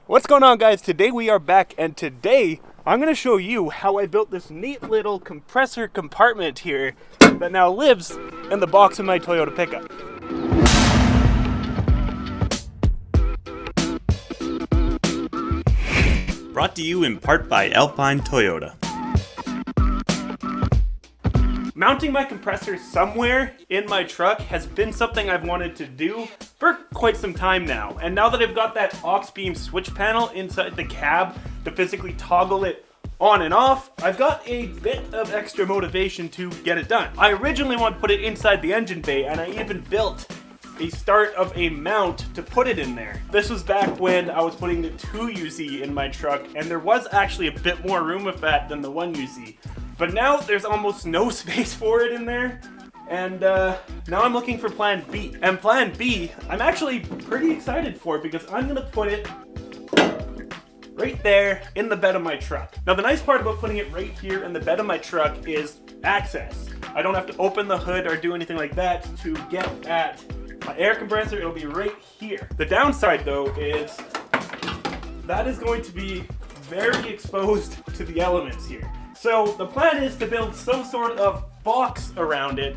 What's going on, guys? Today we are back, and today I'm going to show you how I built this neat little compressor compartment here that now lives in the box of my Toyota pickup. Brought to you in part by Alpine Toyota. Mounting my compressor somewhere in my truck has been something I've wanted to do for quite some time now. And now that I've got that aux beam switch panel inside the cab to physically toggle it on and off, I've got a bit of extra motivation to get it done. I originally wanted to put it inside the engine bay, and I even built a start of a mount to put it in there. This was back when I was putting the 2UZ in my truck, and there was actually a bit more room with that than the 1UZ. But now there's almost no space for it in there, and now I'm looking for plan B. And plan B, I'm actually pretty excited for, because I'm gonna put it right there in the bed of my truck. Now the nice part about putting it right here in the bed of my truck is access. I don't have to open the hood or do anything like that to get at my air compressor. It'll be right here. The downside though is that is going to be very exposed to the elements here. So the plan is to build some sort of box around it,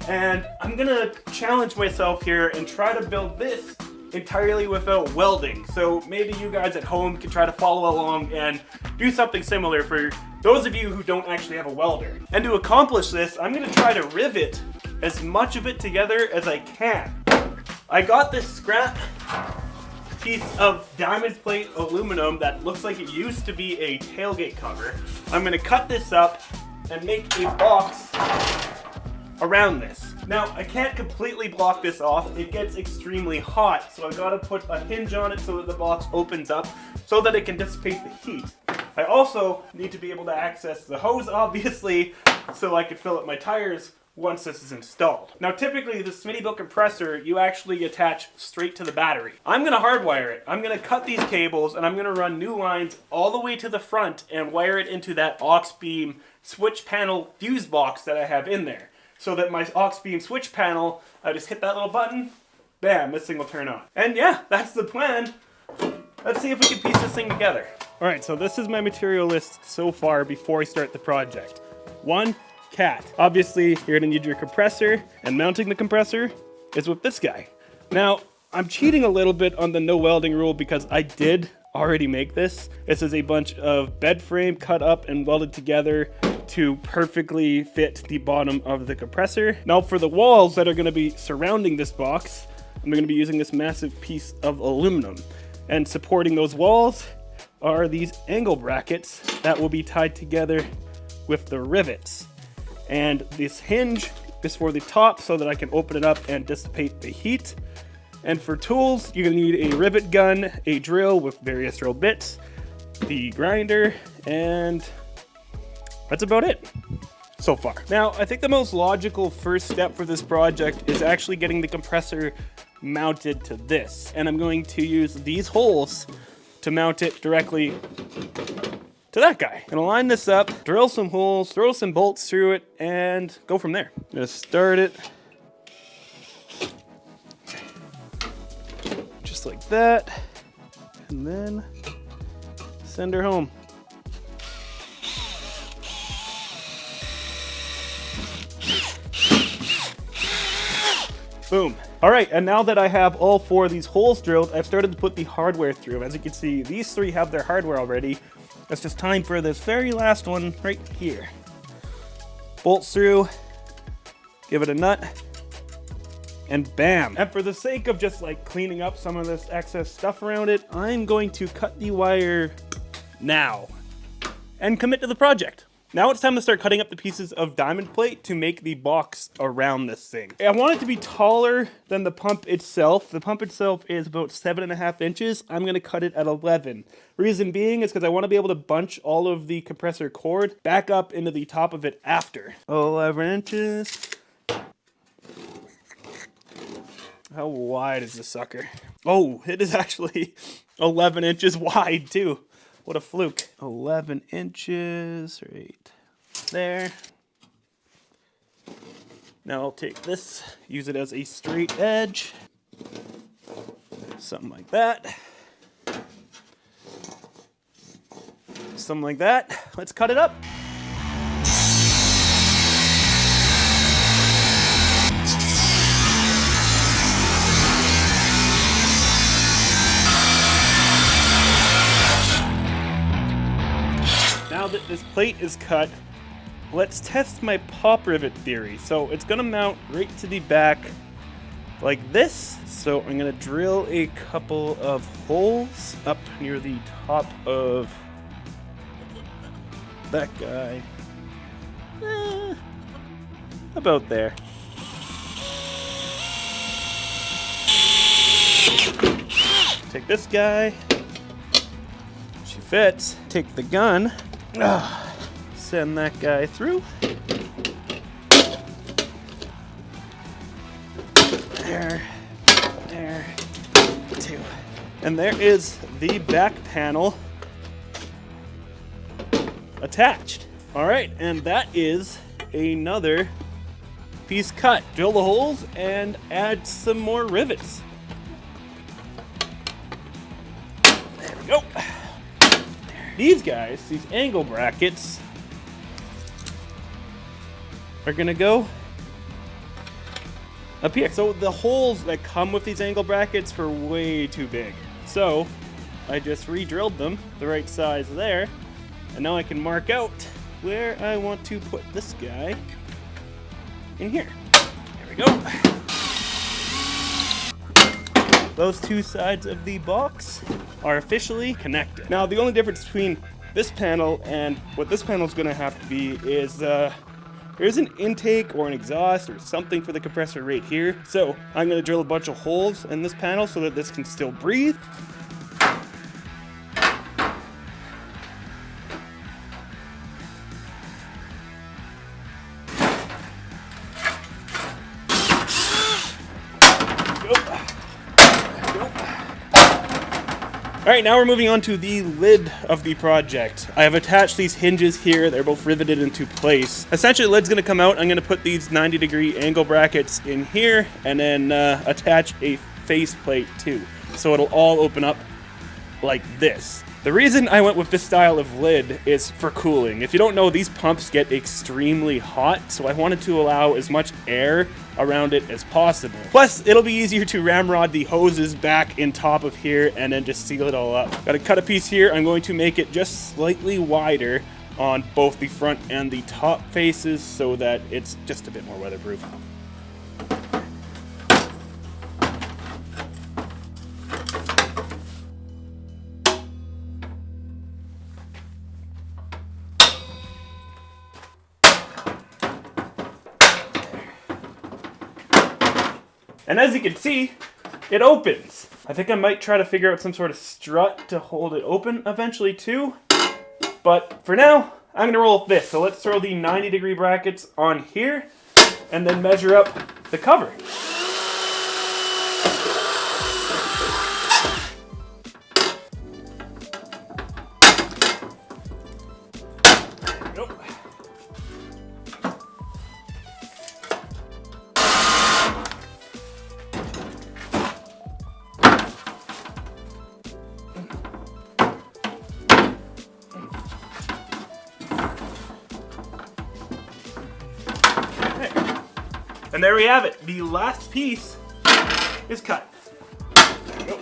and I'm gonna challenge myself here and try to build this entirely without welding. So maybe you guys at home can try to follow along and do something similar for those of you who don't actually have a welder. And to accomplish this, I'm gonna try to rivet as much of it together as I can. I got this scrap piece of diamond plate aluminum that looks like it used to be a tailgate cover. I'm gonna cut this up and make a box around this. Now, I can't completely block this off. It gets extremely hot, so I gotta put a hinge on it so that the box opens up so that it can dissipate the heat. I also need to be able to access the hose, obviously, so I can fill up my tires once this is installed. Now typically the Smittybilt compressor, you actually attach straight to the battery. I'm gonna hardwire it. I'm gonna cut these cables and I'm gonna run new lines all the way to the front and wire it into that aux beam switch panel fuse box that I have in there. So that my aux beam switch panel, I just hit that little button, bam, this thing will turn on. And yeah, that's the plan. Let's see if we can piece this thing together. All right, so this is my material list so far before I start the project. 1, cat. Obviously, you're gonna need your compressor, and mounting the compressor is with this guy. Now, I'm cheating a little bit on the no welding rule because I did already make this. This is a bunch of bed frame cut up and welded together to perfectly fit the bottom of the compressor. Now for the walls that are gonna be surrounding this box, I'm gonna be using this massive piece of aluminum. And supporting those walls are these angle brackets that will be tied together with the rivets. And this hinge is for the top so that I can open it up and dissipate the heat. And for tools, you're gonna need a rivet gun, a drill with various drill bits, the grinder, and that's about it so far. Now, I think the most logical first step for this project is actually getting the compressor mounted to this. And I'm going to use these holes to mount it directly to that guy. Gonna line this up, drill some holes, throw some bolts through it, and go from there. I'm gonna start it just like that, and then send her home. Boom. All right, and now that I have all 4 of these holes drilled, I've started to put the hardware through. As you can see, these 3 have their hardware already. It's just time for this very last one right here. Bolts through, give it a nut, and bam. And for the sake of just like cleaning up some of this excess stuff around it, I'm going to cut the wire now and commit to the project. Now it's time to start cutting up the pieces of diamond plate to make the box around this thing. I want it to be taller than the pump itself. The pump itself is about 7.5 inches. I'm gonna cut it at 11. Reason being is because I want to be able to bunch all of the compressor cord back up into the top of it after. 11 inches. How wide is this sucker? Oh, it is actually 11 inches wide too. What a fluke. 11 inches right there. Now I'll take this, use it as a straight edge. Something like that. something like that. Let's cut it up. Now that this plate is cut, let's test my pop rivet theory. So it's gonna mount right to the back like this. So I'm gonna drill a couple of holes up near the top of that guy. About there. Take this guy. She fits. Take the gun. Send that guy through. There, two. And there is the back panel attached. All right, and that is another piece cut. Drill the holes and add some more rivets. There we go. These guys, these angle brackets, are gonna go up here. So the holes that come with these angle brackets were way too big. So I just re-drilled them the right size there. And now I can mark out where I want to put this guy in here. There we go. Those two sides of the box are officially connected. Now the only difference between this panel and what this panel is gonna have to be is there's an intake or an exhaust or something for the compressor right here. So I'm gonna drill a bunch of holes in this panel so that this can still breathe. All right, now we're moving on to the lid of the project. I have attached these hinges here. They're both riveted into place. Essentially, the lid's gonna come out. I'm gonna put these 90-degree angle brackets in here and then attach a face plate too. So it'll all open up like this. The reason I went with this style of lid is for cooling. If you don't know, these pumps get extremely hot, so I wanted to allow as much air around it as possible. Plus, it'll be easier to ramrod the hoses back in top of here and then just seal it all up. Gotta cut a piece here. I'm going to make it just slightly wider on both the front and the top faces so that it's just a bit more weatherproof. And as you can see, it opens. I think I might try to figure out some sort of strut to hold it open eventually too. But for now, I'm gonna roll with this. So let's throw the 90-degree brackets on here and then measure up the cover. And there we have it. The last piece is cut. There we go.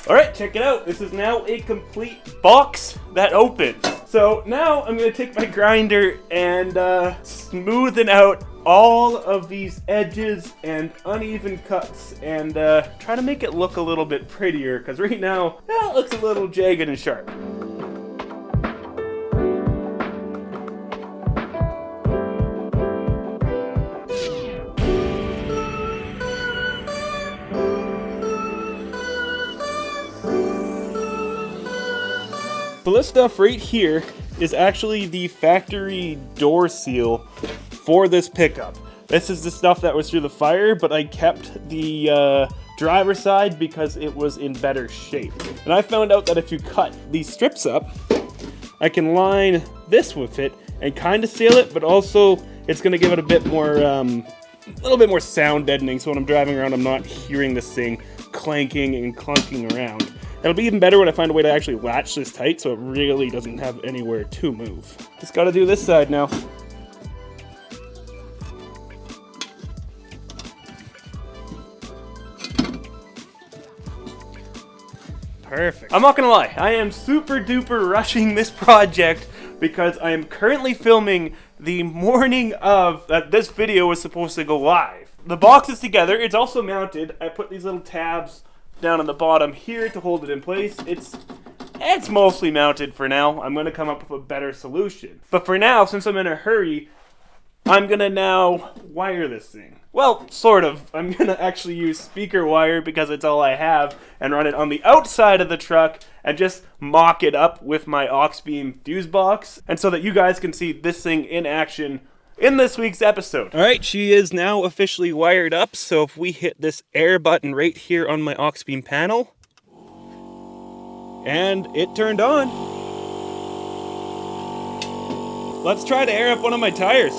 All right, check it out. This is now a complete box that opens. So now I'm gonna take my grinder and smoothen out all of these edges and uneven cuts and try to make it look a little bit prettier, because right now, it looks a little jagged and sharp. So this stuff right here is actually the factory door seal for this pickup. This is the stuff that was through the fire, but I kept the driver's side because it was in better shape. And I found out that if you cut these strips up, I can line this with it and kind of seal it, but also it's gonna give it a bit more, a little bit more sound deadening, so when I'm driving around, I'm not hearing this thing clanking and clunking around. It'll be even better when I find a way to actually latch this tight so it really doesn't have anywhere to move. Just gotta do this side now. Perfect. I'm not gonna lie, I am super duper rushing this project because I am currently filming the morning of that this video was supposed to go live. The box is together, it's also mounted. I put these little tabs down on the bottom here to hold it in place. It's mostly mounted for now. I'm gonna come up with a better solution. But for now, since I'm in a hurry, I'm gonna now wire this thing. Well, sort of. I'm gonna actually use speaker wire because it's all I have and run it on the outside of the truck and just mock it up with my aux beam fuse box, and so that you guys can see this thing in action in this week's episode. Alright, she is now officially wired up, so if we hit this air button right here on my aux beam panel, and it turned on. Let's try to air up one of my tires.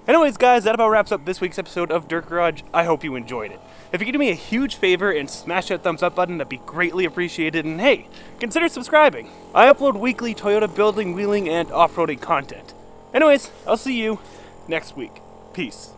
Anyways, guys, that about wraps up this week's episode of Dirt Garage. I hope you enjoyed it. If you could do me a huge favor and smash that thumbs up button, that'd be greatly appreciated. And hey, consider subscribing. I upload weekly Toyota building, wheeling, and off-roading content. Anyways, I'll see you next week. Peace.